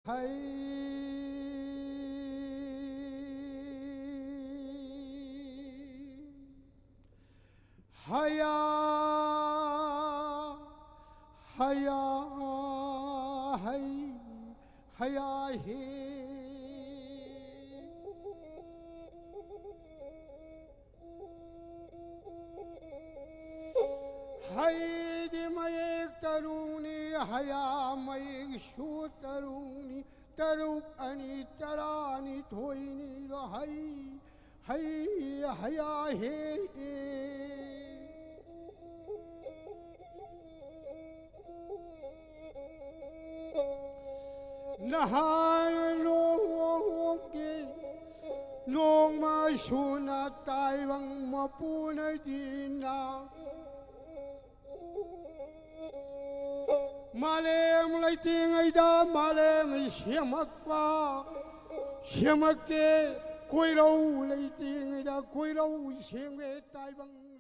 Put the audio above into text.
hay haya haya hay haya he hay di mayek taruni haya mayek shu taruni taruk ani tarani thoini lo hay hay haya he nahan lo ke long ma shuna tai bang mapuna jina malem laiting ai da malem siamakpa siamake koi rau laiting ai da koi rau siang ve tai bang